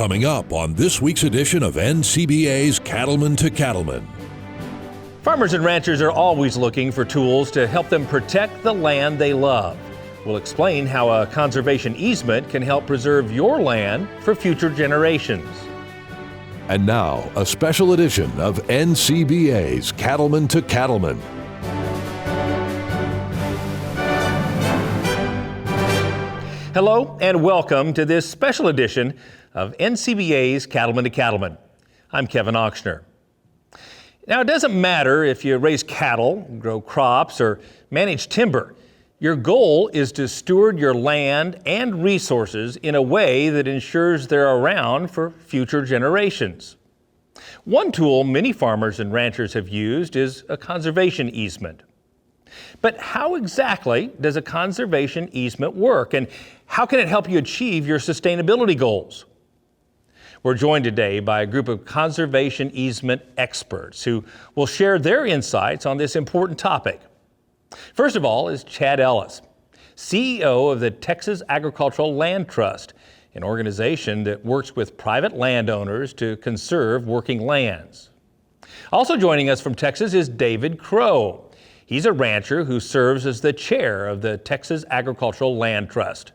Coming up on this week's edition of NCBA's Cattlemen to Cattlemen. Farmers and ranchers are always looking for tools to help them protect the land they love. We'll explain how a conservation easement can help preserve your land for future generations. And now, a special edition of NCBA's Cattlemen to Cattlemen. Hello and welcome to this special edition of NCBA's Cattlemen to Cattlemen. I'm Kevin Ochsner. Now, it doesn't matter if you raise cattle, grow crops, or manage timber. Your goal is to steward your land and resources in a way that ensures they're around for future generations. One tool many farmers and ranchers have used is a conservation easement. But how exactly does a conservation easement work, and how can it help you achieve your sustainability goals? We're joined today by a group of conservation easement experts who will share their insights on this important topic. First of all is Chad Ellis, CEO of the Texas Agricultural Land Trust, an organization that works with private landowners to conserve working lands. Also joining us from Texas is David Crow. He's a rancher who serves as the chair of the Texas Agricultural Land Trust.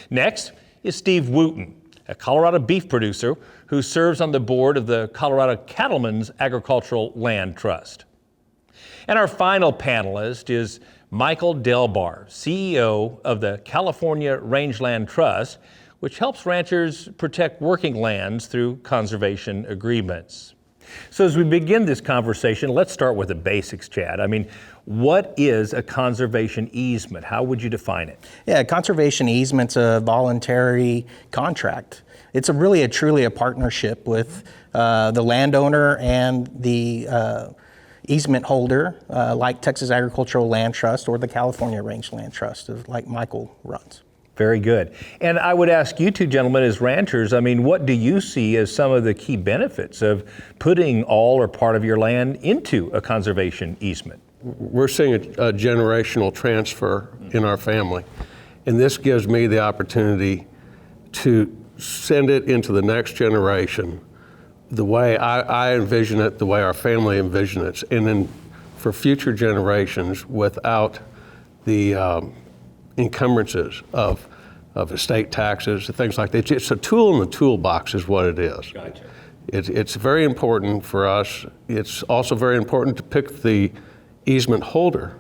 Next is Steve Wooten, a Colorado beef producer who serves on the board of the Colorado Cattlemen's Agricultural Land Trust. And our final panelist is Michael Delbar, CEO of the California Rangeland Trust, which helps ranchers protect working lands through conservation agreements. So as we begin this conversation, let's start with the basics, Chad. What is a conservation easement? How would you define it? Yeah, conservation easement's a voluntary contract. It's truly a partnership with the landowner and the easement holder, like Texas Agricultural Land Trust or the California Rangeland Trust, like Michael runs. Very good. And I would ask you two gentlemen as ranchers, what do you see as some of the key benefits of putting all or part of your land into a conservation easement? We're seeing a generational transfer in our family, and this gives me the opportunity to send it into the next generation the way I envision it, the way our family envision it, and then for future generations without the encumbrances of estate taxes and things like that. It's a tool in the toolbox is what it is. Gotcha. It's very important for us. It's also very important to pick the easement holder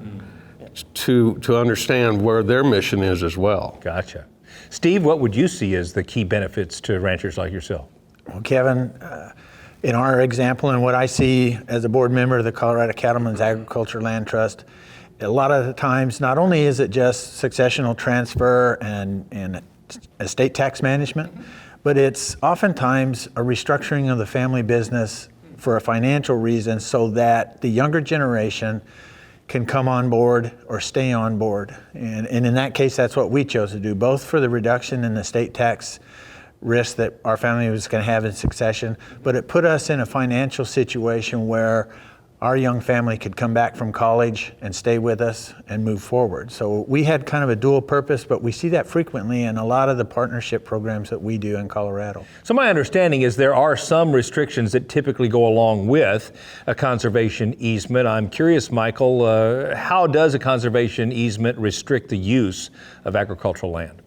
to understand where their mission is as well. Gotcha. Steve, what would you see as the key benefits to ranchers like yourself? Well, Kevin, in our example and what I see as a board member of the Colorado Cattlemen's Agriculture Land Trust, a lot of the times, not only is it just successional transfer and estate tax management, but it's oftentimes a restructuring of the family business for a financial reason so that the younger generation can come on board or stay on board. And in that case, that's what we chose to do, both for the reduction in the estate tax risk that our family was going to have in succession, but it put us in a financial situation where our young family could come back from college and stay with us and move forward. So we had kind of a dual purpose, but we see that frequently in a lot of the partnership programs that we do in Colorado. So my understanding is there are some restrictions that typically go along with a conservation easement. I'm curious, Michael, how does a conservation easement restrict the use of agricultural land?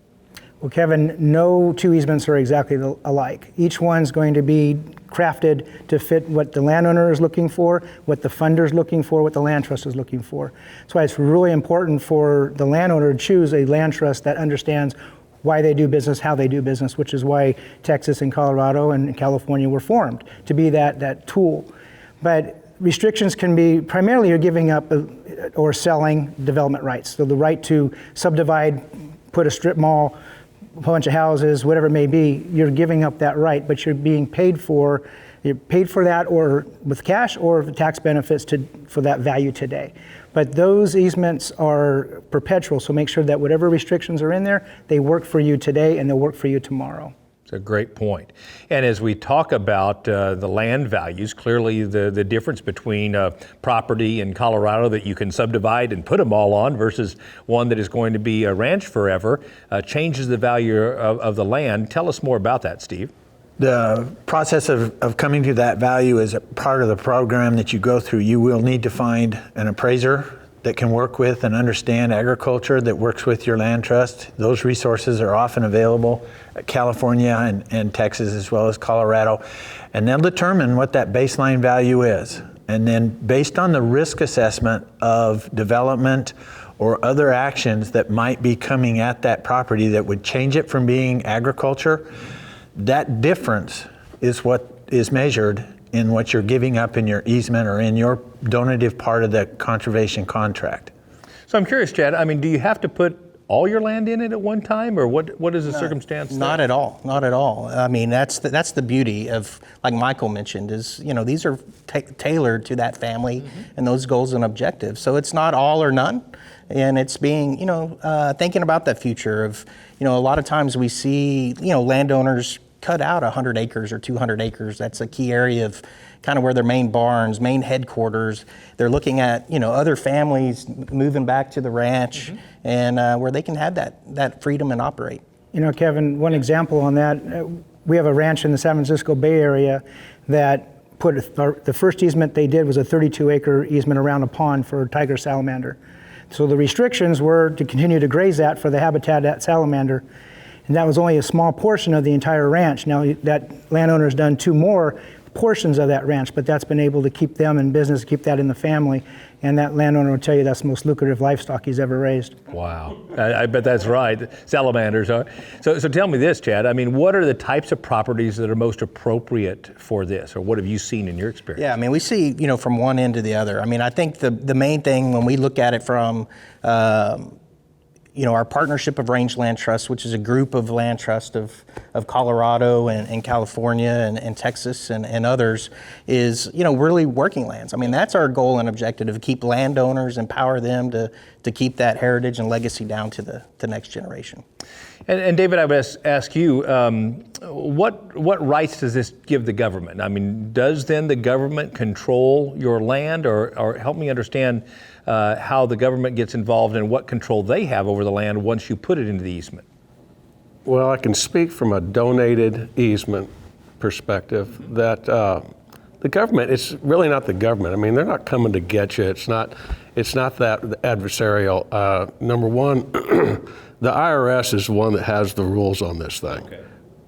Well, Kevin, no two easements are exactly alike. Each one's going to be crafted to fit what the landowner is looking for, what the funder is looking for, what the land trust is looking for. That's why it's really important for the landowner to choose a land trust that understands why they do business, how they do business, which is why Texas and Colorado and California were formed, to be that tool. But restrictions can be primarily you're giving up or selling development rights. So the right to subdivide, put a strip mall, a bunch of houses, whatever it may be, you're giving up that right, but you're being paid for. You're paid for that or with cash or the tax benefits for that value today. But those easements are perpetual, so make sure that whatever restrictions are in there, they work for you today and they'll work for you tomorrow. It's a great point. And as we talk about the land values, clearly the difference between property in Colorado that you can subdivide and put them all on versus one that is going to be a ranch forever changes the value of the land. Tell us more about that, Steve. The process of coming to that value is a part of the program that you go through. You will need to find an appraiser that can work with and understand agriculture, that works with your land trust. Those resources are often available at California and Texas, as well as Colorado. And they'll determine what that baseline value is. And then based on the risk assessment of development or other actions that might be coming at that property that would change it from being agriculture, that difference is what is measured in what you're giving up in your easement or in your donative part of the conservation contract. So I'm curious, Chad, I mean, do you have to put all your land in it at one time, or what is the circumstance? Not at all, not at all. I mean, that's the beauty of, like Michael mentioned, is, these are tailored to that family and those goals and objectives. So it's not all or none, and it's being, thinking about that future of, a lot of times we see, landowners cut out 100 acres or 200 acres. That's a key area of kind of where their main barns, main headquarters. They're looking at, other families moving back to the ranch and where they can have that freedom and operate. Kevin, one example on that, we have a ranch in the San Francisco Bay Area that the first easement they did was a 32-acre easement around a pond for tiger salamander. So the restrictions were to continue to graze that for the habitat at salamander. And that was only a small portion of the entire ranch. Now that landowner's done 2 more portions of that ranch, but that's been able to keep them in business, keep that in the family. And that landowner will tell you that's the most lucrative livestock he's ever raised. Wow, I bet that's right. Salamanders are. So tell me this, Chad. I mean, what are the types of properties that are most appropriate for this, or what have you seen in your experience? Yeah, I mean, we see, from one end to the other. I mean, I think the main thing when we look at it from our partnership of Rangeland Trust, which is a group of land trust of Colorado and California and Texas and others, is, really working lands. I mean, that's our goal and objective, to keep landowners, empower them to keep that heritage and legacy down to the next generation. And David, I would ask you, what rights does this give the government? I mean, does then the government control your land, or help me understand how the government gets involved and what control they have over the land once you put it into the easement? Well, I can speak from a donated easement perspective that the government, it's really not the government. I mean, they're not coming to get you. It's not that adversarial. Number one, the IRS is the one that has the rules on this thing.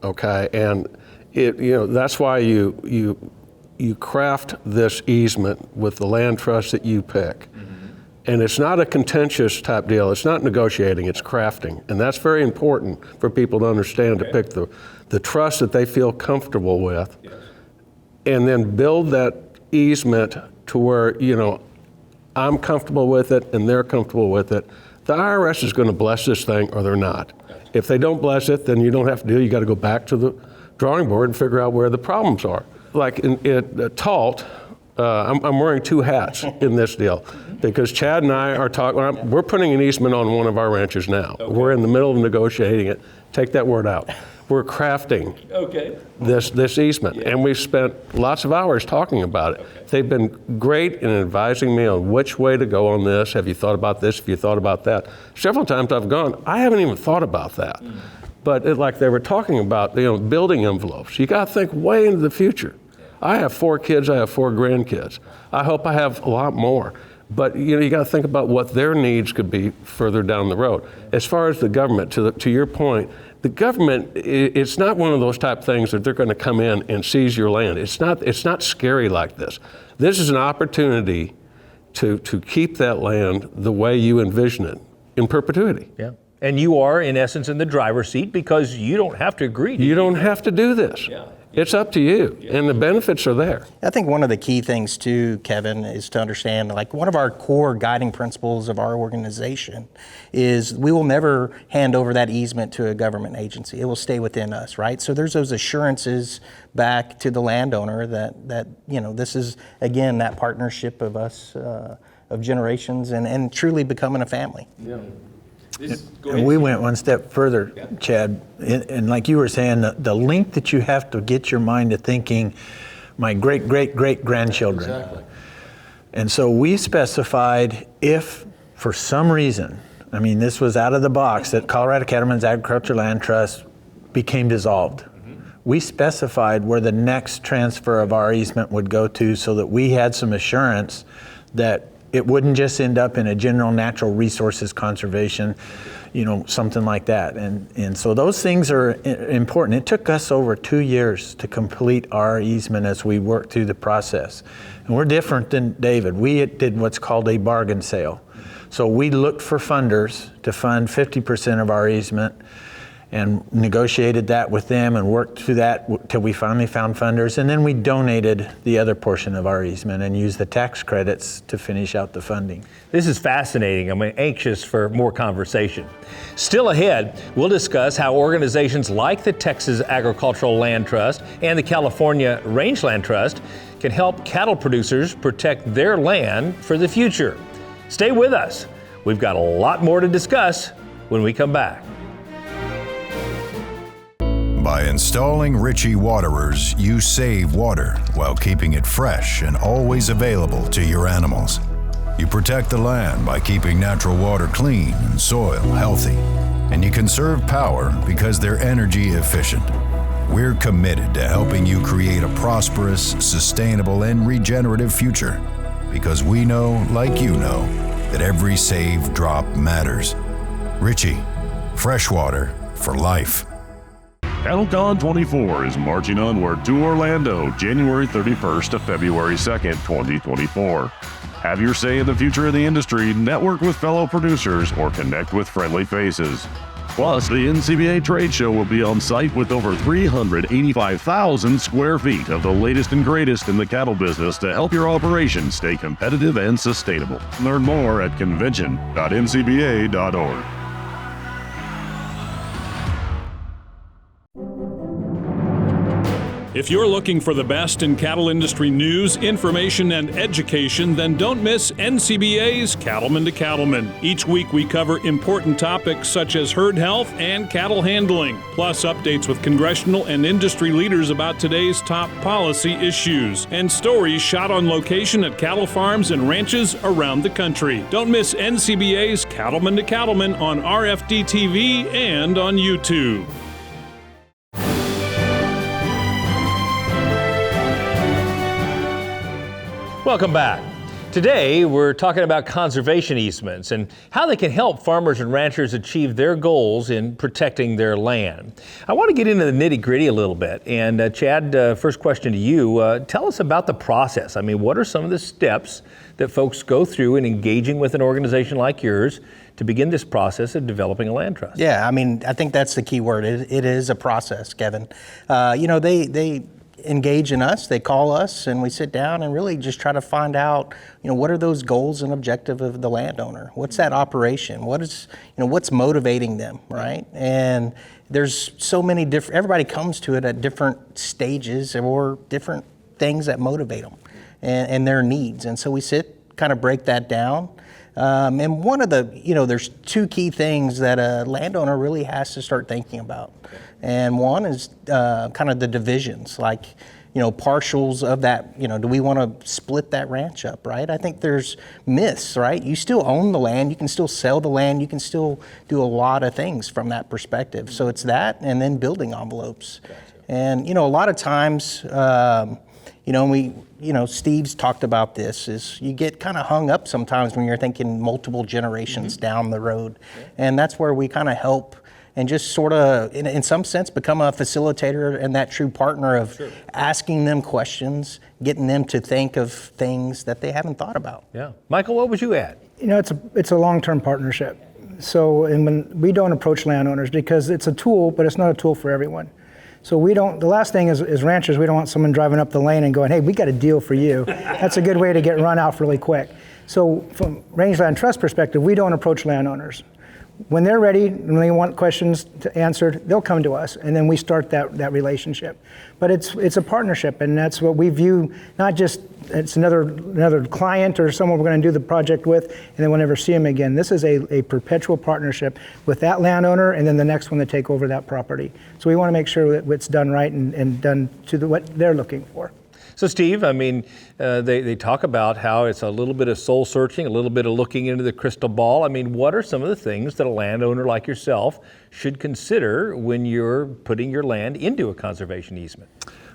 Okay, and that's why you craft this easement with the land trust that you pick. And it's not a contentious type deal. It's not negotiating, it's crafting. And that's very important for people to understand, to pick the trust that they feel comfortable with. Yes. And then build that easement to where, I'm comfortable with it and they're comfortable with it. The IRS is going to bless this thing or they're not. If they don't bless it, then you don't have to do it. You got to go back to the drawing board and figure out where the problems are. Like in Talt, I'm wearing 2 hats in this deal because Chad and I are talking. We're putting an easement on one of our ranches now. Okay. We're in the middle of negotiating it. Take that word out. We're crafting this easement, and we've spent lots of hours talking about it. Okay. They've been great in advising me on which way to go on this. Have you thought about this? Have you thought about that? Several times I've gone, I haven't even thought about that. But like they were talking about, building envelopes. You got to think way into the future. I have 4 kids, I have 4 grandkids. I hope I have a lot more. But you got to think about what their needs could be further down the road. As far as the government, to your point, the government, it's not one of those type things that they're going to come in and seize your land. It's not scary like this. This is an opportunity to keep that land the way you envision it in perpetuity. Yeah. And you are, in essence, in the driver's seat because you don't have to agree. You don't have to do this. Yeah. It's up to you, and the benefits are there. I think one of the key things too, Kevin, is to understand, like, one of our core guiding principles of our organization is we will never hand over that easement to a government agency. It will stay within us, right? So there's those assurances back to the landowner that this is, again, that partnership of us, of generations, and truly becoming a family. Yeah. And we went one step further, Chad, and like you were saying, the link that you have to get your mind to thinking, my great-great-great-grandchildren. Exactly. And so we specified if, for some reason, I mean, this was out of the box, that Colorado Cattlemen's Agricultural Land Trust became dissolved. we specified where the next transfer of our easement would go to so that we had some assurance that it wouldn't just end up in a general natural resources conservation, something like that. And so those things are important. It took us over 2 years to complete our easement as we worked through the process. And we're different than David. We did what's called a bargain sale. So we looked for funders to fund 50% of our easement and negotiated that with them and worked through that till we finally found funders. And then we donated the other portion of our easement and used the tax credits to finish out the funding. This is fascinating. I'm anxious for more conversation. Still ahead, we'll discuss how organizations like the Texas Agricultural Land Trust and the California Rangeland Trust can help cattle producers protect their land for the future. Stay with us. We've got a lot more to discuss when we come back. By installing Ritchie waterers, you save water while keeping it fresh and always available to your animals. You protect the land by keeping natural water clean and soil healthy. And you conserve power because they're energy efficient. We're committed to helping you create a prosperous, sustainable, and regenerative future. Because we know, like you know, that every saved drop matters. Ritchie, fresh water for life. CattleCon 24 is marching onward to Orlando, January 31st to February 2nd, 2024. Have your say in the future of the industry, network with fellow producers, or connect with friendly faces. Plus, the NCBA trade show will be on site with over 385,000 square feet of the latest and greatest in the cattle business to help your operation stay competitive and sustainable. Learn more at convention.ncba.org. If you're looking for the best in cattle industry news, information, and education, then don't miss NCBA's Cattlemen to Cattlemen. Each week we cover important topics such as herd health and cattle handling, plus updates with congressional and industry leaders about today's top policy issues, and stories shot on location at cattle farms and ranches around the country. Don't miss NCBA's Cattlemen to Cattlemen on RFD TV and on YouTube. Welcome back. Today, we're talking about conservation easements and how they can help farmers and ranchers achieve their goals in protecting their land. I want to get into the nitty-gritty a little bit. And Chad, first question to you. Tell us about the process. I mean, what are some of the steps that folks go through in engaging with an organization like yours to begin this process of developing a land trust? Yeah, I mean, I think that's the key word. It is a process, Kevin. They engage in us, they call us, and we sit down and really just try to find out, what are those goals and objectives of the landowner? What's that operation? What's motivating them, right? And there's so many different, everybody comes to it at different stages or different things that motivate them and their needs. And so we sit, kind of break that down. And one of the, there's two key things that a landowner really has to start thinking about. And one is kind of the divisions, like, partials of that, do we want to split that ranch up, right? I think there's myths, right? You still own the land, you can still sell the land, you can still do a lot of things from that perspective. So it's that, and then building envelopes. Gotcha. And, a lot of times, Steve's talked about this, is you get kind of hung up sometimes when you're thinking multiple generations down the road. Yeah. And that's where we kind of help and just sort of, in some sense, become a facilitator and that true partner of asking them questions, getting them to think of things that they haven't thought about. Yeah. Michael, what would you add? It's a long-term partnership. So, and when we don't approach landowners because it's a tool, but it's not a tool for everyone. So the last thing is ranchers, we don't want someone driving up the lane and going, hey, we got a deal for you. That's a good way to get run out really quick. So from Rangeland Trust perspective, we don't approach landowners. When they're ready and they want questions answered, they'll come to us, and then we start that relationship. But it's a partnership, and that's what we view. Not just it's another client or someone we're going to do the project with, and then we'll never see them again. This is a perpetual partnership with that landowner, and then the next one to take over that property. So we want to make sure that it's done right and done to what they're looking for. So Steve, I mean, they talk about how it's a little bit of soul searching, a little bit of looking into the crystal ball. I mean, what are some of the things that a landowner like yourself should consider when you're putting your land into a conservation easement?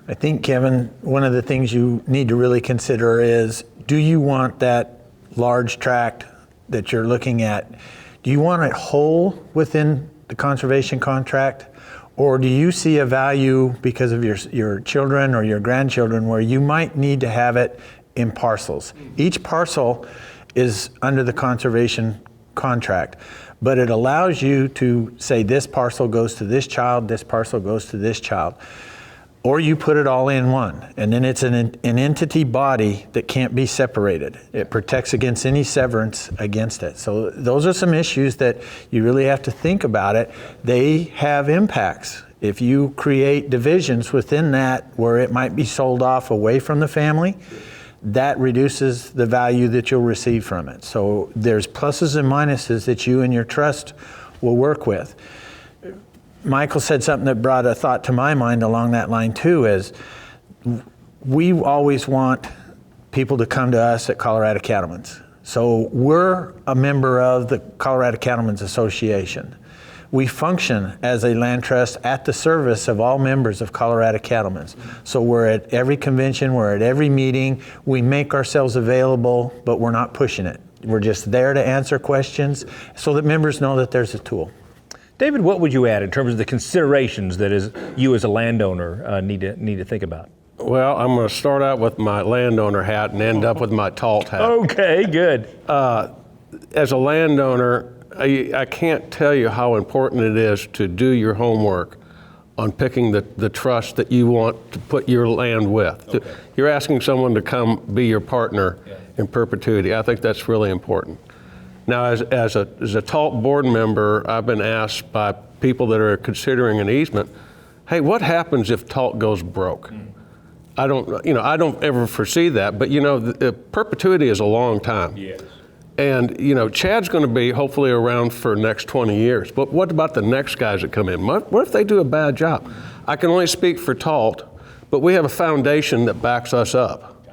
I think, Kevin, one of the things you need to really consider is, do you want that large tract that you're looking at, do you want it whole within the conservation contract? Or do you see a value because of your children or your grandchildren where you might need to have it in parcels? Each parcel is under the conservation contract, but it allows you to say this parcel goes to this child, this parcel goes to this child. Or you put it all in one, and then it's an entity body that can't be separated. It protects against any severance against it. So those are some issues that you really have to think about it. They have impacts. If you create divisions within that where it might be sold off away from the family, that reduces the value that you'll receive from it. So there's pluses and minuses that you and your trust will work with. Michael said something that brought a thought to my mind along that line too, is we always want people to come to us at Colorado Cattlemen's. So we're a member of the Colorado Cattlemen's Association. We function as a land trust at the service of all members of Colorado Cattlemen's. So we're at every convention, we're at every meeting, we make ourselves available, but we're not pushing it. We're just there to answer questions so that members know that there's a tool. David, what would you add in terms of the considerations that you as a landowner need to think about? Well, I'm going to start out with my landowner hat and end up with my TALT hat. Okay, good. As a landowner, I can't tell you how important it is to do your homework on picking the trust that you want to put your land with. Okay. You're asking someone to come be your partner in perpetuity. I think that's really important. Now, as a TALT board member, I've been asked by people that are considering an easement, hey, what happens if TALT goes broke? I don't ever foresee that, but the perpetuity is a long time. Yes. And Chad's going to be hopefully around for the next 20 years. But what about the next guys that come in? What if they do a bad job? I can only speak for TALT, but we have a foundation that backs us up.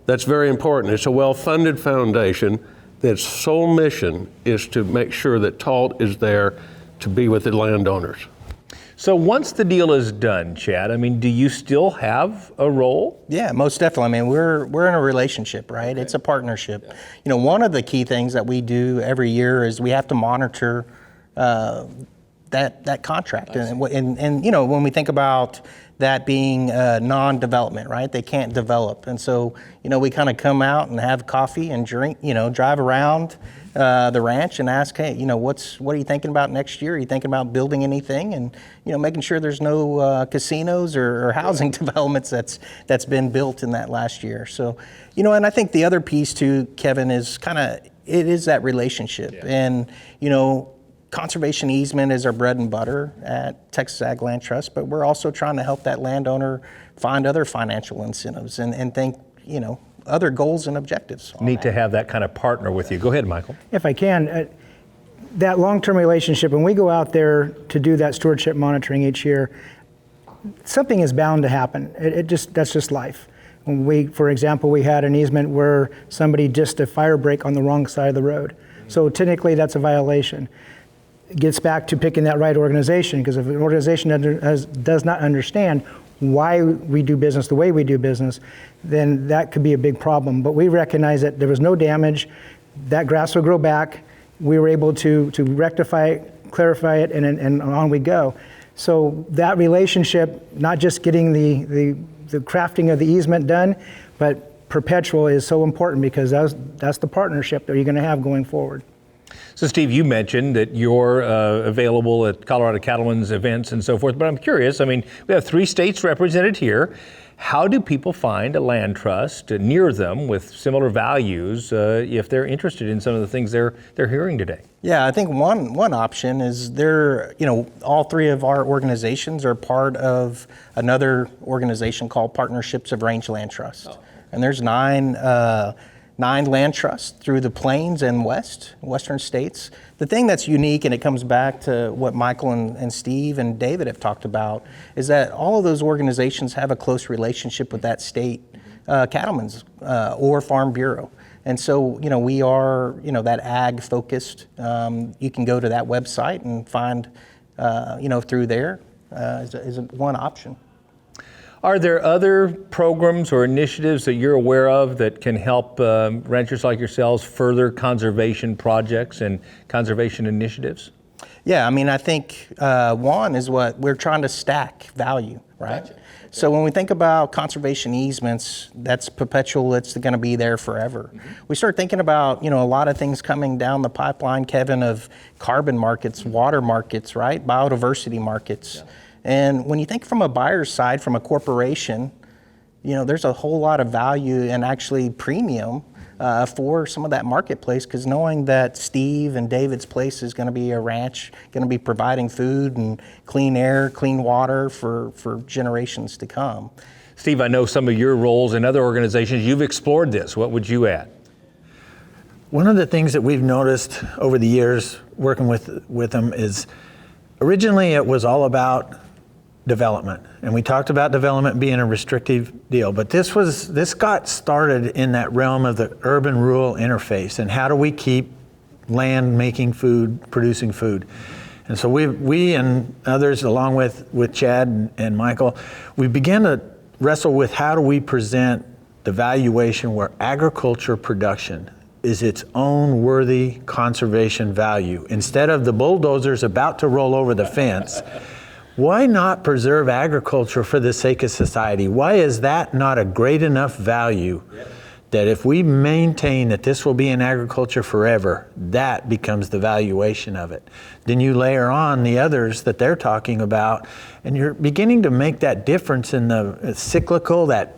That's very important. It's a well-funded foundation. Its sole mission is to make sure that TALT is there to be with the landowners. So once the deal is done, Chad, I mean, do you still have a role? Yeah, most definitely. I mean, we're in a relationship, right? Okay. It's a partnership. Yeah. One of the key things that we do every year is we have to monitor that contract. And when we think about that being non-development, right? They can't develop. And so, we kind of come out and have coffee and drink, drive around the ranch and ask, hey, what are you thinking about next year? Are you thinking about building anything? And, making sure there's no casinos or housing developments that's been built in that last year. So, and I think the other piece too, Kevin, is it is that relationship. Yeah. And, conservation easement is our bread and butter at Texas Ag Land Trust, but we're also trying to help that landowner find other financial incentives and think, other goals and objectives. Need to have that kind of partner with you. Go ahead, Michael. If I can, that long-term relationship, when we go out there to do that stewardship monitoring each year, something is bound to happen. That's just life. For example, we had an easement where somebody dissed a fire break on the wrong side of the road. So technically that's a violation. It gets back to picking that right organization, because if an organization does not understand why we do business the way we do business, then that could be a big problem. But we recognize that there was no damage, that grass will grow back, we were able to rectify it, clarify it, and on we go. So that relationship, not just getting the crafting of the easement done, but perpetual is so important, because that's the partnership that you're going to have going forward. So Steve, you mentioned that you're available at Colorado Cattlemen's events and so forth, but I'm curious, I mean, we have 3 states represented here. How do people find a land trust near them with similar values if they're interested in some of the things they're hearing today? Yeah, I think one option is all 3 of our organizations are part of another organization called Partnerships of Range Land Trust. Oh. And there's 9 9 land trusts through the plains and western states. The thing that's unique, and it comes back to what Michael and Steve and David have talked about, is that all of those organizations have a close relationship with that state cattlemen's or farm bureau. And so, we are, that ag focused. You can go to that website and find, through there is one option. Are there other programs or initiatives that you're aware of that can help ranchers like yourselves further conservation projects and conservation initiatives? Yeah, I think one is what we're trying to stack value, right? Gotcha. So when we think about conservation easements, that's perpetual, it's going to be there forever. Mm-hmm. We start thinking about, a lot of things coming down the pipeline, Kevin, of carbon markets, water markets, right? Biodiversity markets. Yeah. And when you think from a buyer's side, from a corporation, there's a whole lot of value and actually premium for some of that marketplace, because knowing that Steve and David's place is going to be a ranch, going to be providing food and clean air, clean water for generations to come. Steve, I know some of your roles in other organizations, you've explored this. What would you add? One of the things that we've noticed over the years working with them is originally it was all about development, and we talked about development being a restrictive deal, but this got started in that realm of the urban-rural interface, and how do we keep land making food, producing food. And so we and others, along with Chad and Michael, we began to wrestle with how do we present the valuation where agriculture production is its own worthy conservation value. Instead of the bulldozers about to roll over the fence, why not preserve agriculture for the sake of society? Why is that not a great enough value that if we maintain that this will be in agriculture forever, that becomes the valuation of it? Then you layer on the others that they're talking about, and you're beginning to make that difference in the cyclical, that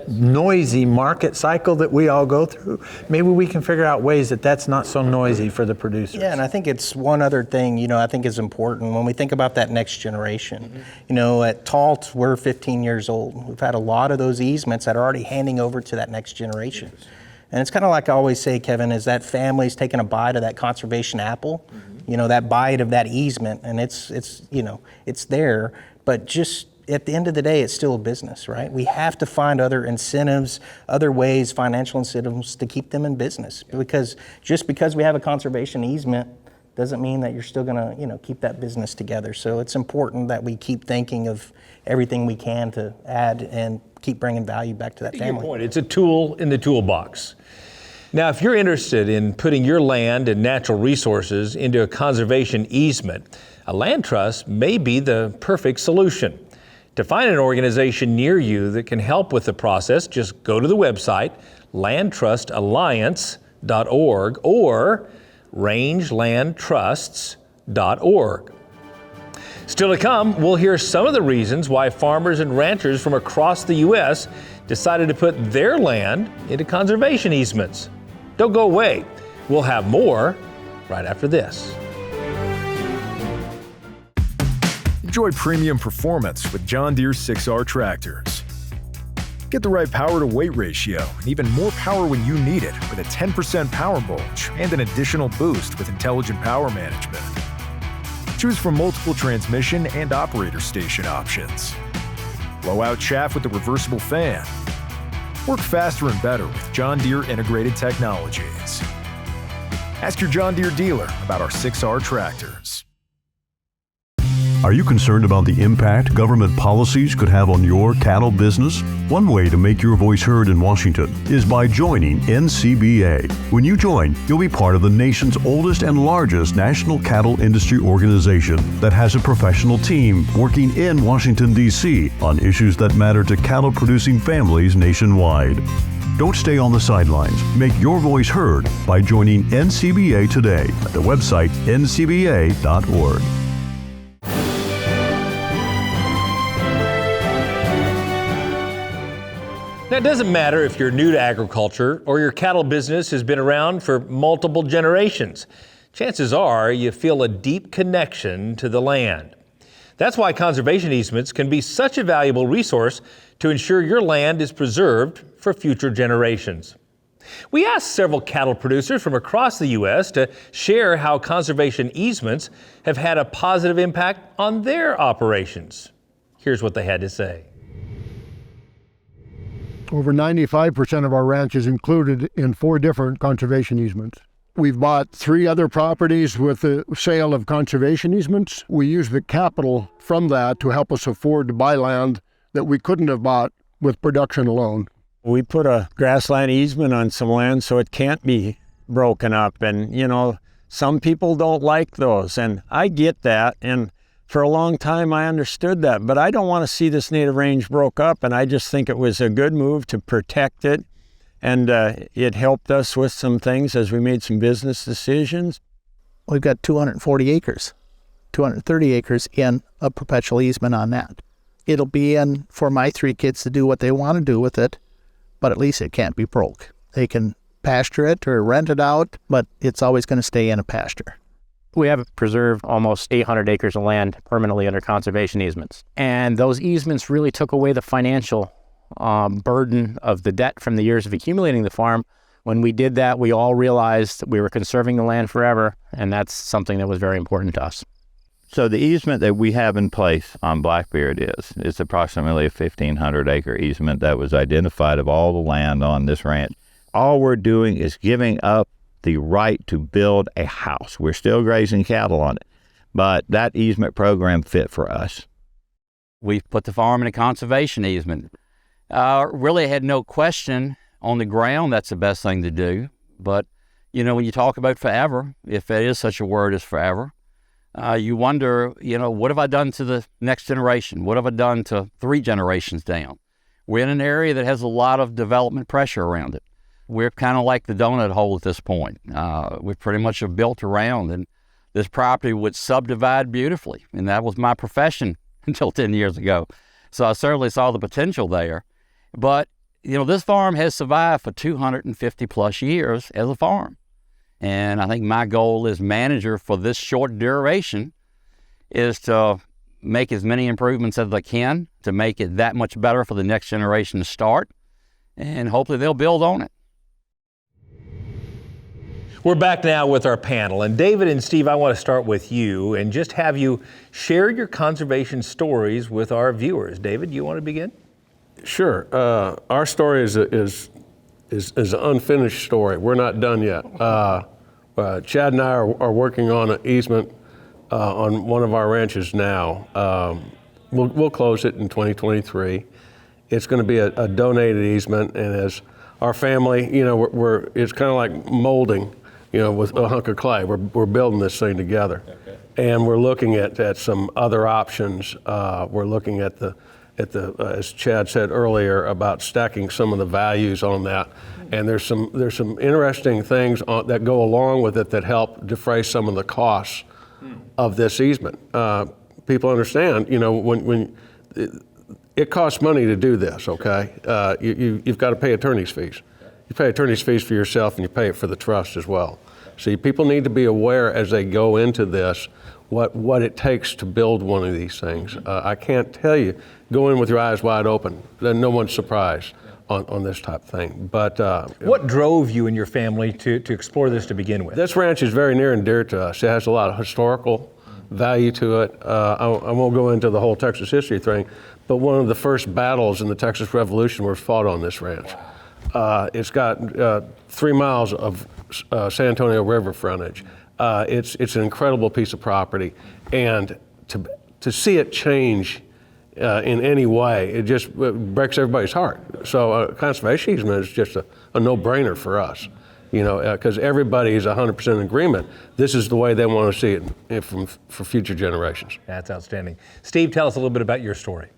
noisy market cycle that we all go through. Maybe we can figure out ways that that's not so noisy for the producers. Yeah, and I think it's one other thing, I think is important when we think about that next generation. Mm-hmm. At Talt, we're 15 years old. We've had a lot of those easements that are already handing over to that next generation. And it's kind of like I always say, Kevin, is that family's taking a bite of that conservation apple, that bite of that easement, and it's there, but just at the end of the day, it's still a business, right? We have to find other incentives, other ways, financial incentives to keep them in business. Because just because we have a conservation easement doesn't mean that you're still gonna, keep that business together. So it's important that we keep thinking of everything we can to add and keep bringing value back to that family. Good point. It's a tool in the toolbox. Now, if you're interested in putting your land and natural resources into a conservation easement, a land trust may be the perfect solution. To find an organization near you that can help with the process, just go to the website, landtrustalliance.org or rangelandtrusts.org. Still to come, we'll hear some of the reasons why farmers and ranchers from across the U.S. decided to put their land into conservation easements. Don't go away. We'll have more right after this. Enjoy premium performance with John Deere 6R tractors. Get the right power to weight ratio and even more power when you need it with a 10% power bulge and an additional boost with intelligent power management. Choose from multiple transmission and operator station options. Blow out chaff with the reversible fan. Work faster and better with John Deere integrated technologies. Ask your John Deere dealer about our 6R tractors. Are you concerned about the impact government policies could have on your cattle business? One way to make your voice heard in Washington is by joining NCBA. When you join, you'll be part of the nation's oldest and largest national cattle industry organization that has a professional team working in Washington, D.C. on issues that matter to cattle-producing families nationwide. Don't stay on the sidelines. Make your voice heard by joining NCBA today at the website ncba.org. Now, it doesn't matter if you're new to agriculture or your cattle business has been around for multiple generations. Chances are you feel a deep connection to the land. That's why conservation easements can be such a valuable resource to ensure your land is preserved for future generations. We asked several cattle producers from across the U.S. to share how conservation easements have had a positive impact on their operations. Here's what they had to say. Over 95% of our ranch is included in 4 different conservation easements. We've bought 3 other properties with the sale of conservation easements. We use the capital from that to help us afford to buy land that we couldn't have bought with production alone. We put a grassland easement on some land so it can't be broken up. And, you know, some people don't like those. And I get that. And for a long time, I understood that. But I don't want to see this native range broke up. And I just think it was a good move to protect it. And it helped us with some things as we made some business decisions. We've got 240 acres, 230 acres in a perpetual easement on that. It'll be in for my 3 kids to do what they want to do with it, but at least it can't be broke. They can pasture it or rent it out, but it's always going to stay in a pasture. We have preserved almost 800 acres of land permanently under conservation easements. And those easements really took away the financial burden of the debt from the years of accumulating the farm. When we did that, we all realized we were conserving the land forever, and that's something that was very important to us. So the easement that we have in place on Blackbeard is approximately a 1,500 acre easement that was identified of all the land on this ranch. All we're doing is giving up the right to build a house. We're still grazing cattle on it, but that easement program fit for us. We've put the farm in a conservation easement. Really had no question on the ground that's the best thing to do. But, you know, when you talk about forever, if there is such a word as forever, you wonder, you know, what have I done to the next generation? What have I done to 3 generations down? We're in an area that has a lot of development pressure around it. We're kind of like the donut hole at this point. We pretty much have built around, and this property would subdivide beautifully. And that was my profession until 10 years ago. So I certainly saw the potential there. But, you know, this farm has survived for 250 plus years as a farm. And I think my goal as manager for this short duration is to make as many improvements as I can to make it that much better for the next generation to start. And hopefully they'll build on it. We're back now with our panel. And David and Steve, I want to start with you and just have you share your conservation stories with our viewers. David, you want to begin? Sure. Our story is an unfinished story. We're not done yet. Chad and I are working on an easement on one of our ranches now. We'll close it in 2023. It's going to be a donated easement, and as our family, you know, it's kind of like molding, you know, with a hunk of clay. We're building this thing together, and we're looking at some other options. We're looking at the as Chad said earlier about stacking some of the values on that, and there's some interesting things that go along with it that help defray some of the costs of this easement. People understand, you know, when it costs money to do this. Okay, you've got to pay attorney's fees. You pay attorney's fees for yourself, and you pay it for the trust as well. See, people need to be aware as they go into this what it takes to build one of these things. I can't tell you, go in with your eyes wide open. Then no one's surprised on this type of thing. But what drove you and your family to explore this to begin with? This ranch is very near and dear to us. It has a lot of historical value to it. I won't go into the whole Texas history thing, but one of the first battles in the Texas Revolution was fought on this ranch. It's got 3 miles of San Antonio River frontage. It's an incredible piece of property, and to see it change in any way, it just breaks everybody's heart. So conservation easement is just a no-brainer for us, you know, because everybody is 100% in agreement. This is the way they want to see it for future generations. That's outstanding. Steve, tell us a little bit about your story.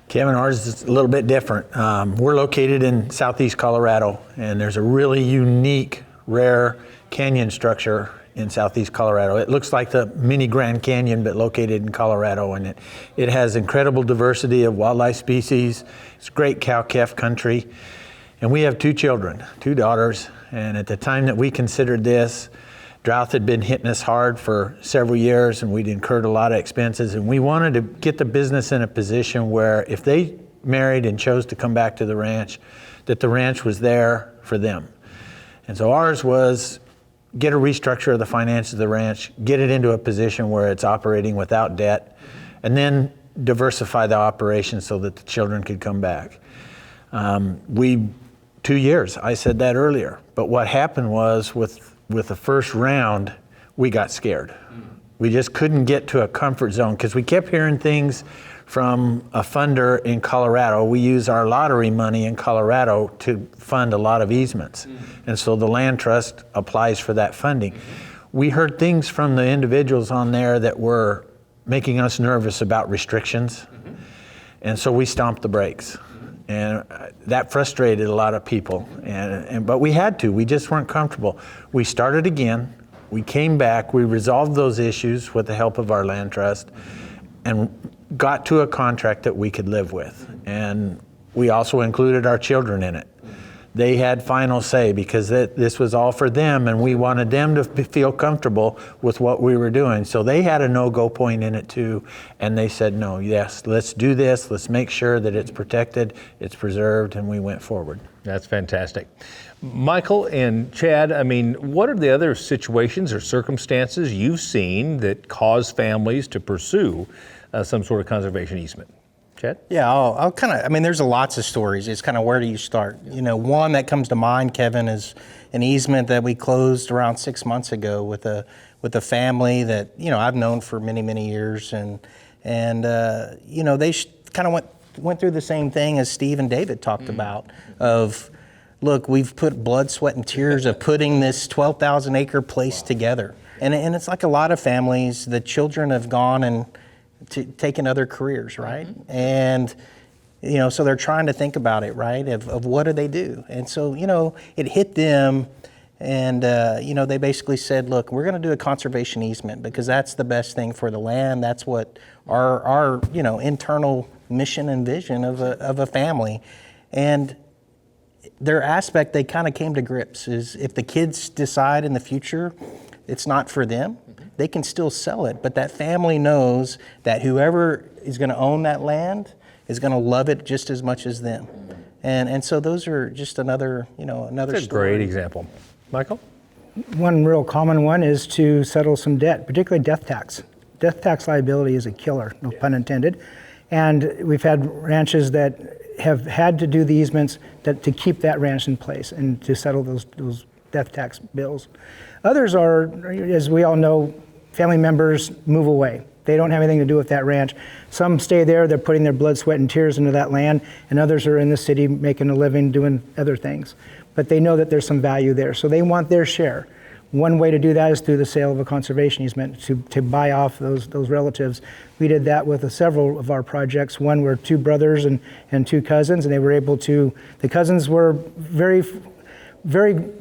Kevin, ours is a little bit different. We're located in southeast Colorado, and there's a really unique, rare canyon structure in southeast Colorado. It looks like the mini Grand Canyon, but located in Colorado, and it has incredible diversity of wildlife species. It's great cow-calf country, and we have 2 children, 2 daughters, and at the time that we considered this, drought had been hitting us hard for several years, and we'd incurred a lot of expenses, and we wanted to get the business in a position where if they married and chose to come back to the ranch, that the ranch was there for them. And so ours was get a restructure of the finances of the ranch, get it into a position where it's operating without debt, and then diversify the operation so that the children could come back. 2 years, I said that earlier. But what happened was with the first round, we got scared. We just couldn't get to a comfort zone because we kept hearing things from a funder in Colorado. We use our lottery money in Colorado to fund a lot of easements. And so the land trust applies for that funding. We heard things from the individuals on there that were making us nervous about restrictions. And so we stomped the brakes. And that frustrated a lot of people. But we had to, we just weren't comfortable. We started again, we came back, we resolved those issues with the help of our land trust and got to a contract that we could live with. And we also included our children in it. They had final say because this was all for them and we wanted them to feel comfortable with what we were doing. So they had a no-go point in it too. And they said, no, yes, let's do this. Let's make sure that it's protected, it's preserved, and we went forward. That's fantastic. Michael and Chad, I mean, what are the other situations or circumstances you've seen that cause families to pursue some sort of conservation easement? Chad? Yeah, I'll kind of, I mean, there's lots of stories. It's kind of where do you start? You know, one that comes to mind, Kevin, is an easement that we closed around 6 months ago with a family that, you know, I've known for many, many years. And you know, they kind of went through the same thing as Steve and David talked about of, look, we've put blood, sweat, and tears of putting this 12,000 acre place together. And it's like a lot of families, the children have gone and taken other careers, right? And, you know, so they're trying to think about it, right? Of what do they do? And so, you know, it hit them and, you know, they basically said, look, we're going to do a conservation easement because that's the best thing for the land. That's what our you know, internal mission and vision of a family. And their aspect they kind of came to grips is if the kids decide in the future it's not for them, they can still sell it, but that family knows that whoever is going to own that land is going to love it just as much as them. And so those are just another, you know, another That's a story. great example. Michael? One real common one is to settle some debt, particularly death tax. Death tax liability is a killer, no pun intended. And we've had ranches that have had to do the easements to keep that ranch in place and to settle those death tax bills. Others are, as we all know, family members move away. They don't have anything to do with that ranch. Some stay there, they're putting their blood, sweat, and tears into that land, and others are in the city making a living doing other things. But they know that there's some value there, so they want their share. One way to do that is through the sale of a conservation easement to buy off those relatives. We did that with several of our projects. One were two brothers and two cousins, and they were able to, the cousins were very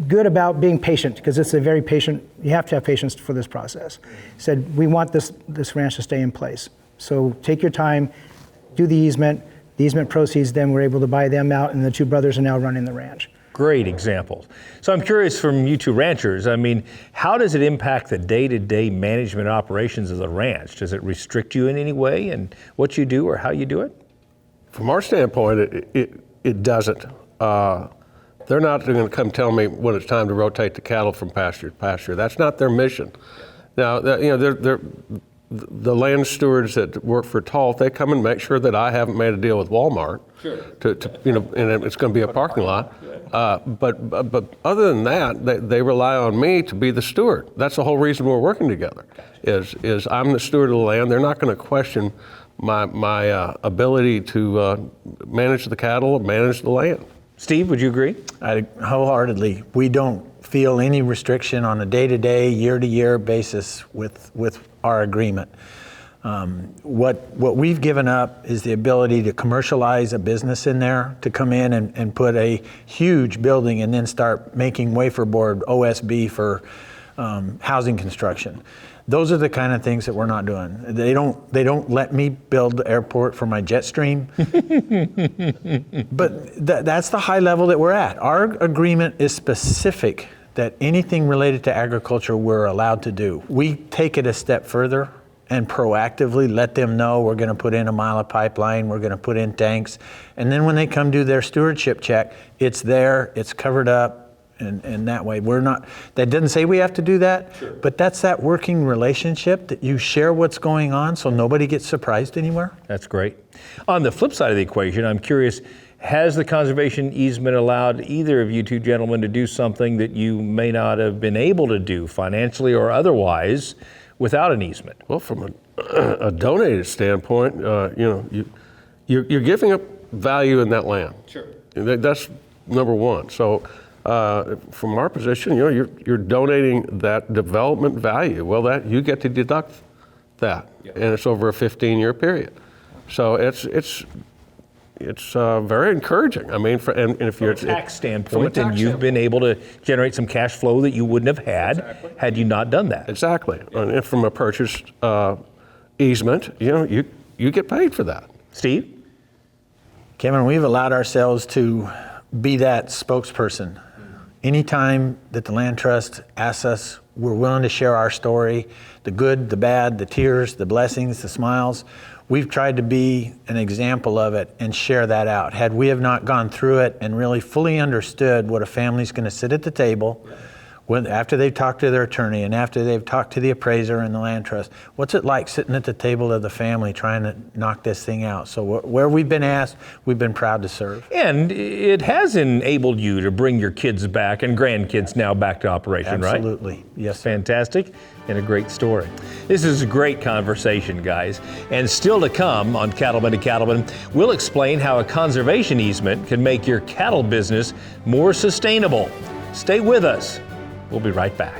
good about being patient because it's a very patient, you have to have patience for this process. Said, we want this ranch to stay in place. So take your time, do the easement proceeds, then we're able to buy them out and the two brothers are now running the ranch. Great examples. So I'm curious from you two ranchers, I mean, how does it impact the day-to-day management operations of the ranch? Does it restrict you in any way in what you do or how you do it? From our standpoint, it doesn't. They're not going to come tell me when it's time to rotate the cattle from pasture to pasture. That's not their mission. Now, you know, they're the land stewards that work for Tolt, they come and make sure that I haven't made a deal with Walmart. Sure. To you know, and it's going to be a parking lot. But other than that, they rely on me to be the steward. That's the whole reason we're working together. Is I'm the steward of the land. They're not going to question my ability to manage the cattle, manage the land. Steve, would you agree? Wholeheartedly. We don't feel any restriction on a day-to-day, year-to-year basis with our agreement. What we've given up is the ability to commercialize a business in there, to come in and put a huge building and then start making wafer board OSB for housing construction. Those are the kind of things that we're not doing. They don't let me build the airport for my jet stream. But that's the high level that we're at. Our agreement is specific that anything related to agriculture we're allowed to do. We take it a step further and proactively let them know we're going to put in a mile of pipeline, we're going to put in tanks, and then when they come do their stewardship check, it's there, it's covered up, in that way. That doesn't say we have to do that, but that's that working relationship that you share what's going on so nobody gets surprised anywhere. That's great. On the flip side of the equation, I'm curious, has the conservation easement allowed either of you two gentlemen to do something that you may not have been able to do financially or otherwise without an easement? Well, from a donated standpoint, you're giving up value in that land. Sure. That's number one. So from our position, you're donating that development value. Well, that you get to deduct that, and it's over a 15-year period. So it's very encouraging. I mean, and if you're from a tax standpoint, then you've been able to generate some cash flow that you wouldn't have had had you not done that. Exactly. And from a purchase easement, you get paid for that. Steve? Kevin, we've allowed ourselves to be that spokesperson. Anytime that the Land Trust asks us, we're willing to share our story, the good, the bad, the tears, the blessings, the smiles. We've tried to be an example of it and share that out. Had we have not gone through it and really fully understood what a family's going to sit at the table, after they've talked to their attorney and after they've talked to the appraiser and the land trust, what's it like sitting at the table of the family trying to knock this thing out? So where we've been asked, we've been proud to serve. And it has enabled you to bring your kids back and grandkids now back to operation, right? Absolutely, yes. Fantastic and a great story. This is a great conversation, guys. And still to come on Cattlemen to Cattlemen, we'll explain how a conservation easement can make your cattle business more sustainable. Stay with us. We'll be right back.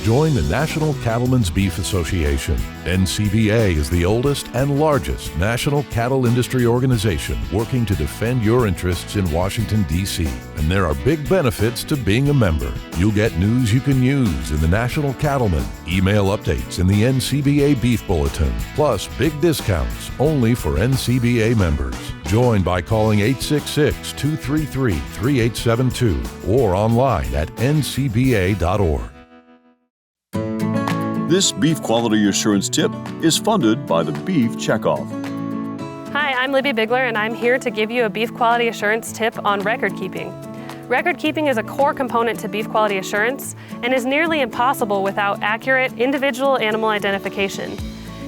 Join the National Cattlemen's Beef Association. NCBA is the oldest and largest national cattle industry organization working to defend your interests in Washington, D.C. And there are big benefits to being a member. You'll get news you can use in the National Cattlemen, email updates in the NCBA Beef Bulletin, plus big discounts only for NCBA members. Join by calling 866-233-3872 or online at ncba.org. This beef quality assurance tip is funded by the Beef Checkoff. Hi, I'm Libby Bigler, and I'm here to give you a beef quality assurance tip on record keeping. Record keeping is a core component to beef quality assurance and is nearly impossible without accurate individual animal identification.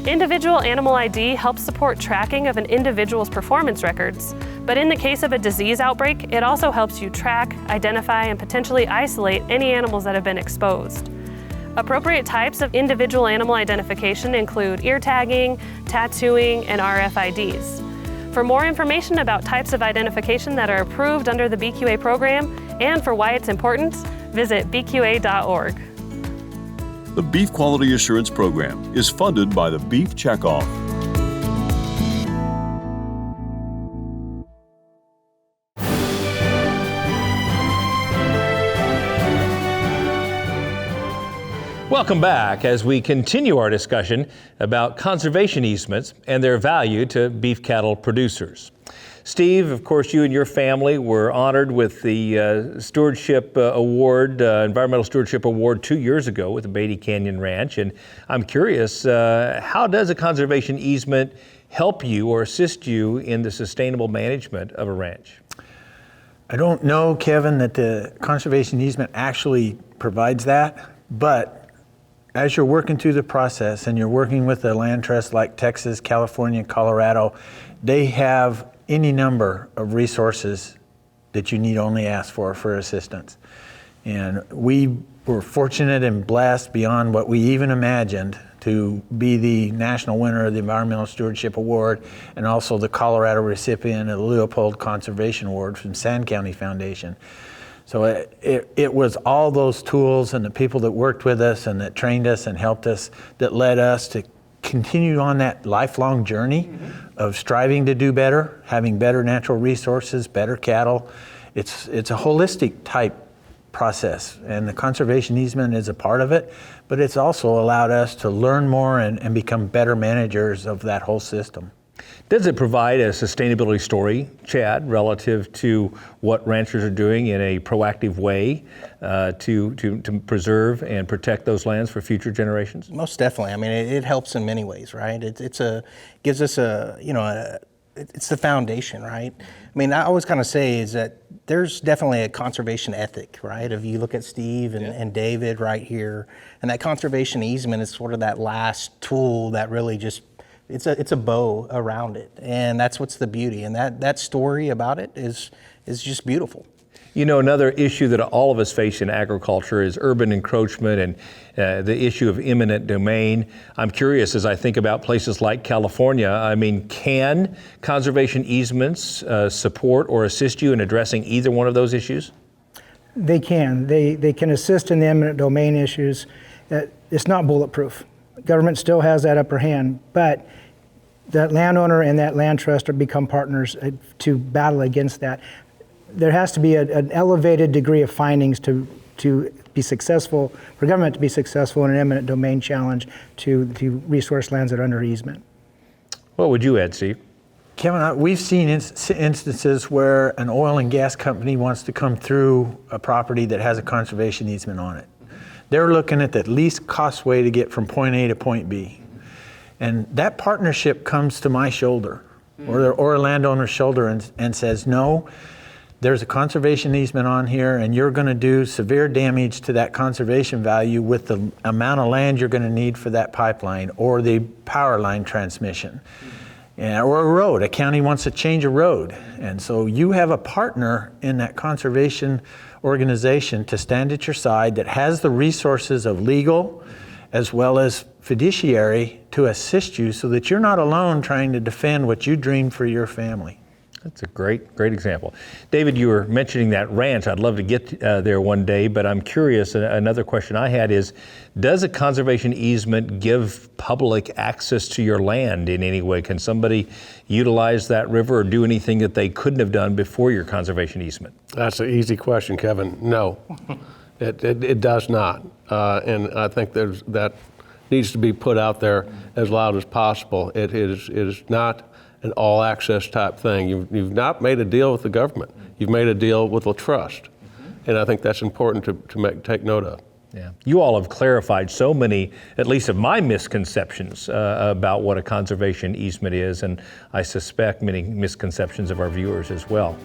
Individual animal ID helps support tracking of an individual's performance records, but in the case of a disease outbreak, it also helps you track, identify, and potentially isolate any animals that have been exposed. Appropriate types of individual animal identification include ear tagging, tattooing, and RFIDs. For more information about types of identification that are approved under the BQA program and for why it's important, visit bqa.org. The Beef Quality Assurance Program is funded by the Beef Checkoff. Welcome back as we continue our discussion about conservation easements and their value to beef cattle producers. Steve, of course, you and your family were honored with the Stewardship Award, Environmental Stewardship Award 2 years ago with the Beatty Canyon Ranch. And I'm curious, how does a conservation easement help you or assist you in the sustainable management of a ranch? I don't know, Kevin, that the conservation easement actually provides that, but as you're working through the process and you're working with a land trust like Texas, California, Colorado, they have any number of resources that you need only ask for assistance. And we were fortunate and blessed beyond what we even imagined to be the national winner of the Environmental Stewardship Award and also the Colorado recipient of the Leopold Conservation Award from Sand County Foundation. So it was all those tools and the people that worked with us and that trained us and helped us that led us to continue on that lifelong journey of striving to do better, having better natural resources, better cattle. It's a holistic type process, and the conservation easement is a part of it, but it's also allowed us to learn more and become better managers of that whole system. Does it provide a sustainability story, Chad, relative to what ranchers are doing in a proactive way to preserve and protect those lands for future generations? Most definitely. I mean, it helps in many ways, right? Gives us a it's the foundation, right? I mean, I always kind of say is that there's definitely a conservation ethic, right? If you look at Steve and David right here, and that conservation easement is sort of that last tool that really just, it's a bow around it. And that's what's the beauty. And that story about it is just beautiful. Another issue that all of us face in agriculture is urban encroachment and the issue of eminent domain. I'm curious, as I think about places like California, I mean, can conservation easements support or assist you in addressing either one of those issues? They can. They can assist in the eminent domain issues. It's not bulletproof. Government still has that upper hand, but that landowner and that land trust become partners to battle against that. There has to be an elevated degree of findings to be successful, for government to be successful in an eminent domain challenge to resource lands that are under easement. What would you add, Steve? Kevin, we've seen instances where an oil and gas company wants to come through a property that has a conservation easement on it. They're looking at the least cost way to get from point A to point B. And that partnership comes to my shoulder or a landowner's shoulder and says, no, there's a conservation easement on here and you're going to do severe damage to that conservation value with the amount of land you're going to need for that pipeline or the power line transmission. Or a road. A county wants to change a road. And so you have a partner in that conservation organization to stand at your side that has the resources of legal as well as fiduciary to assist you so that you're not alone trying to defend what you dreamed for your family. That's a great example. David, you were mentioning that ranch. I'd love to get there one day, but I'm curious, another question I had is, does a conservation easement give public access to your land in any way? Can somebody utilize that river or do anything that they couldn't have done before your conservation easement? That's an easy question, Kevin. No, it does not. And I think that needs to be put out there as loud as possible. It is not an all-access type thing. You've not made a deal with the government. You've made a deal with a trust. And I think that's important to take note of. Yeah. You all have clarified so many, at least of my misconceptions about what a conservation easement is, and I suspect many misconceptions of our viewers as well.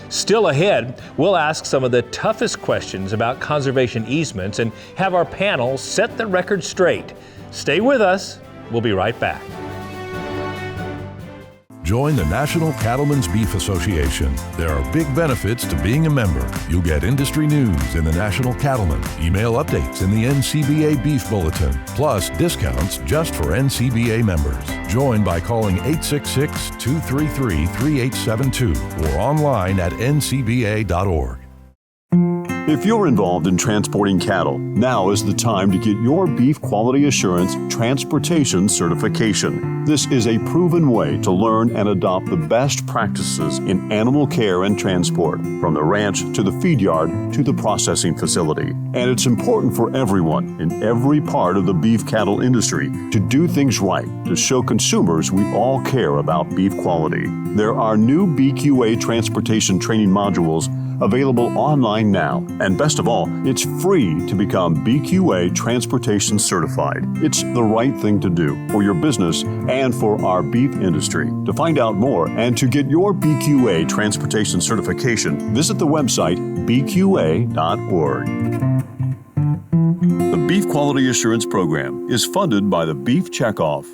Still ahead, we'll ask some of the toughest questions about conservation easements and have our panel set the record straight. Stay with us. We'll be right back. Join the National Cattlemen's Beef Association. There are big benefits to being a member. You'll get industry news in the National Cattlemen, email updates in the NCBA Beef Bulletin, plus discounts just for NCBA members. Join by calling 866-233-3872 or online at ncba.org. If you're involved in transporting cattle, now is the time to get your Beef Quality Assurance Transportation Certification. This is a proven way to learn and adopt the best practices in animal care and transport, from the ranch to the feed yard to the processing facility. And it's important for everyone in every part of the beef cattle industry to do things right to show consumers we all care about beef quality. There are new BQA transportation training modules available online now. And best of all, it's free to become BQA Transportation Certified. It's the right thing to do for your business and for our beef industry. To find out more and to get your BQA Transportation Certification, visit the website bqa.org. The Beef Quality Assurance Program is funded by the Beef Checkoff.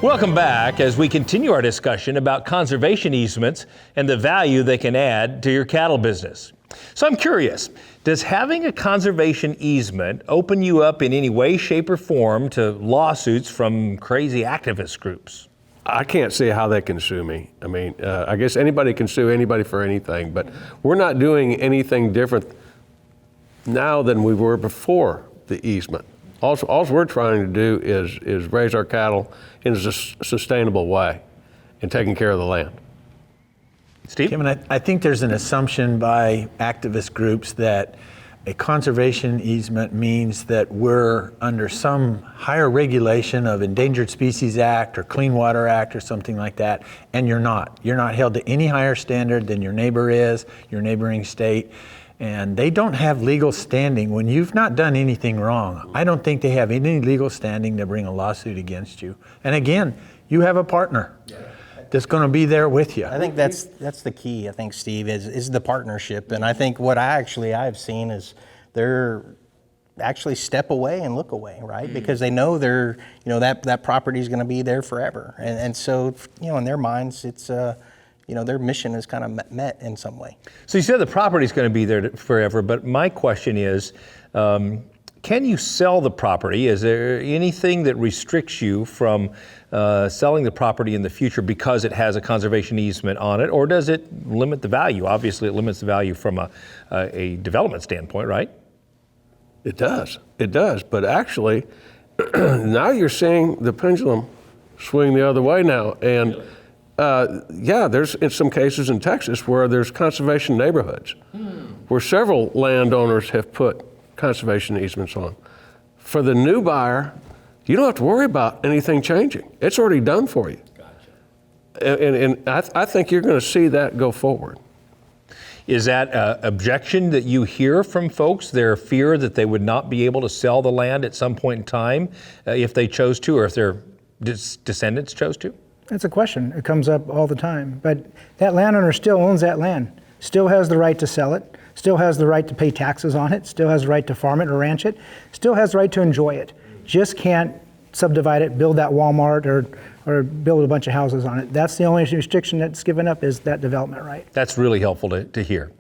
Welcome back as we continue our discussion about conservation easements and the value they can add to your cattle business. So I'm curious, does having a conservation easement open you up in any way, shape, or form to lawsuits from crazy activist groups? I can't see how they can sue me. I mean, I guess anybody can sue anybody for anything, but we're not doing anything different now than we were before the easement. All we're trying to do is raise our cattle in a sustainable way and taking care of the land. Steve? Kevin, I think there's an assumption by activist groups that a conservation easement means that we're under some higher regulation of Endangered Species Act or Clean Water Act or something like that, and you're not. You're not held to any higher standard than your neighbor is, your neighboring state. And they don't have legal standing. When you've not done anything wrong, I don't think they have any legal standing to bring a lawsuit against you. And again, you have a partner that's going to be there with you. I think that's the key, I think, Steve, is the partnership. And I think what I've seen is they're actually step away and look away, right? Because they know that property is going to be there forever. And so, in their minds, it's, their mission is kind of met in some way. So you said the property is going to be there forever, but my question is, can you sell the property? Is there anything that restricts you from selling the property in the future because it has a conservation easement on it, or does it limit the value? Obviously, it limits the value from a development standpoint, right? It does. But actually, now you're seeing the pendulum swing the other way now. And there's in some cases in Texas where there's conservation neighborhoods where several landowners have put conservation easements on. For the new buyer, you don't have to worry about anything changing. It's already done for you. Gotcha. And I think you're going to see that go forward. Is that an objection that you hear from folks, their fear that they would not be able to sell the land at some point in time if they chose to, or if their descendants chose to? That's a question. It comes up all the time. But that landowner still owns that land, still has the right to sell it, still has the right to pay taxes on it, still has the right to farm it or ranch it, still has the right to enjoy it. Just can't subdivide it, build that Walmart or build a bunch of houses on it. That's the only restriction that's given up, is that development right. That's really helpful to hear.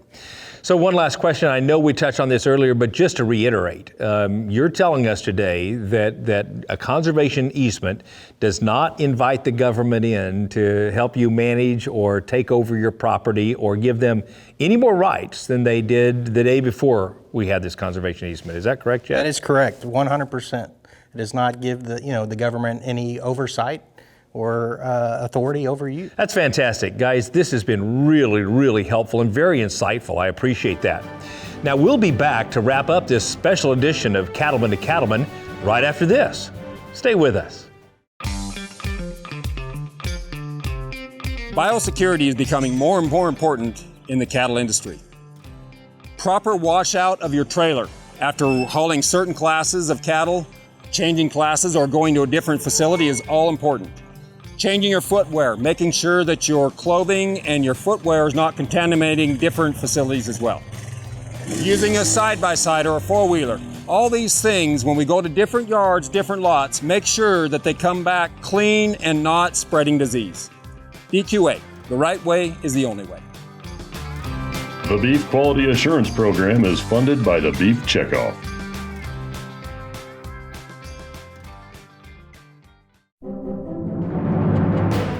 So one last question. I know we touched on this earlier, but just to reiterate, you're telling us today that a conservation easement does not invite the government in to help you manage or take over your property or give them any more rights than they did the day before we had this conservation easement. Is that correct, Jeff? That is correct, 100%. It does not give the government any oversight or authority over you. That's fantastic. Guys, this has been really, really helpful and very insightful. I appreciate that. Now, we'll be back to wrap up this special edition of Cattlemen to Cattlemen right after this. Stay with us. Biosecurity is becoming more and more important in the cattle industry. Proper washout of your trailer after hauling certain classes of cattle, changing classes, or going to a different facility is all important. Changing your footwear, making sure that your clothing and your footwear is not contaminating different facilities as well. Using a side-by-side or a four-wheeler. All these things, when we go to different yards, different lots, make sure that they come back clean and not spreading disease. DQA, the right way is the only way. The Beef Quality Assurance Program is funded by the Beef Checkoff.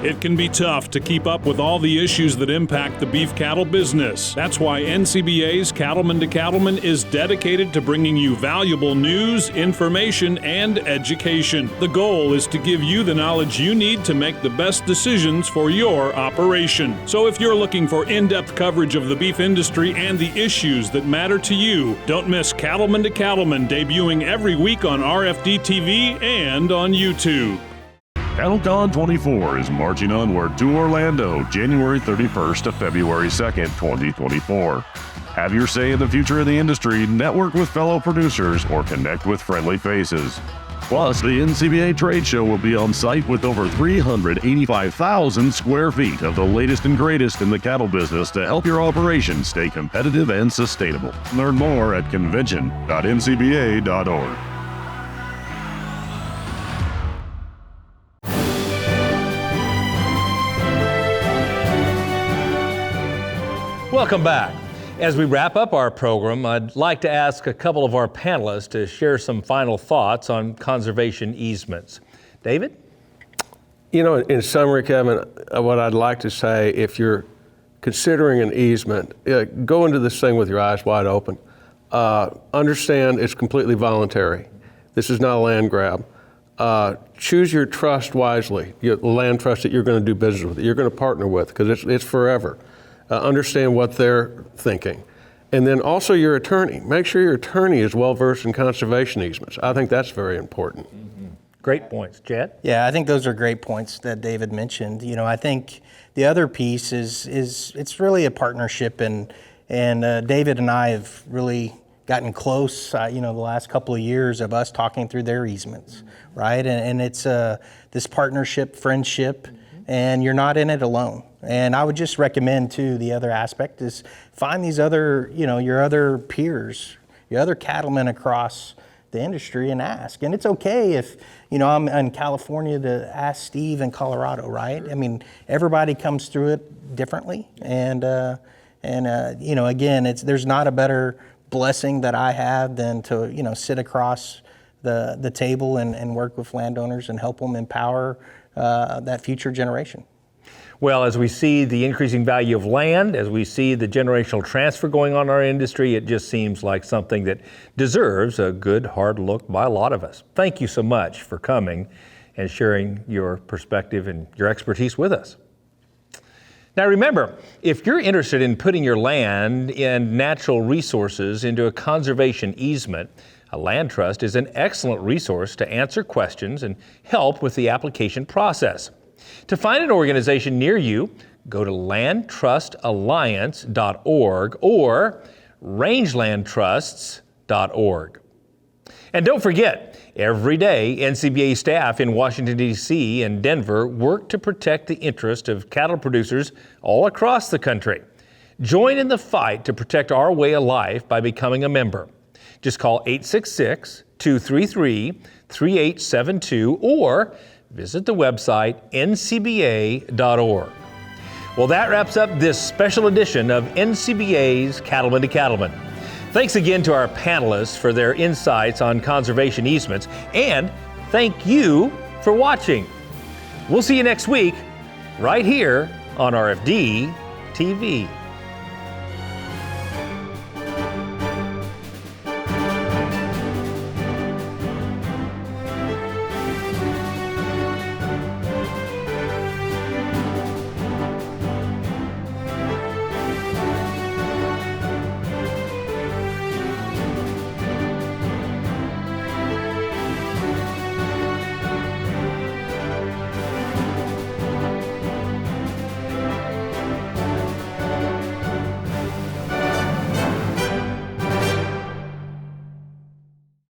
It can be tough to keep up with all the issues that impact the beef cattle business. That's why NCBA's Cattlemen to Cattlemen is dedicated to bringing you valuable news, information, and education. The goal is to give you the knowledge you need to make the best decisions for your operation. So if you're looking for in-depth coverage of the beef industry and the issues that matter to you, don't miss Cattlemen to Cattlemen, debuting every week on RFD TV and on YouTube. CattleCon 24 is marching onward to Orlando, January 31st to February 2nd, 2024. Have your say in the future of the industry, network with fellow producers, or connect with friendly faces. Plus, the NCBA trade show will be on site with over 385,000 square feet of the latest and greatest in the cattle business to help your operation stay competitive and sustainable. Learn more at convention.ncba.org. Welcome back. As we wrap up our program, I'd like to ask a couple of our panelists to share some final thoughts on conservation easements. David? In summary, Kevin, what I'd like to say, if you're considering an easement, go into this thing with your eyes wide open. Understand it's completely voluntary. This is not a land grab. Choose your trust wisely, the land trust that you're going to do business with, that you're going to partner with, because it's forever. Understand what they're thinking. And then also your attorney. Make sure your attorney is well-versed in conservation easements. I think that's very important. Mm-hmm. Great points. Chad? Yeah, I think those are great points that David mentioned. I think the other piece is it's really a partnership, and And David and I have really gotten close, the last couple of years of us talking through their easements, right? And it's this partnership, friendship, and you're not in it alone. And I would just recommend too, the other aspect is find these other, your other peers, your other cattlemen across the industry and ask. And it's okay if, I'm in California to ask Steve in Colorado, right? I mean, everybody comes through it differently. And again, there's not a better blessing that I have than to, sit across the table and work with landowners and help them empower that future generation. Well, as we see the increasing value of land, as we see the generational transfer going on in our industry, it just seems like something that deserves a good, hard look by a lot of us. Thank you so much for coming and sharing your perspective and your expertise with us. Now remember, if you're interested in putting your land and natural resources into a conservation easement, a land trust is an excellent resource to answer questions and help with the application process. To find an organization near you, go to landtrustalliance.org or rangelandtrusts.org. And don't forget, every day NCBA staff in Washington, D.C. and Denver work to protect the interest of cattle producers all across the country. Join in the fight to protect our way of life by becoming a member. Just call 866-233-3872 or visit the website ncba.org. Well, that wraps up this special edition of NCBA's Cattlemen to Cattlemen. Thanks again to our panelists for their insights on conservation easements, and thank you for watching. We'll see you next week right here on RFD TV.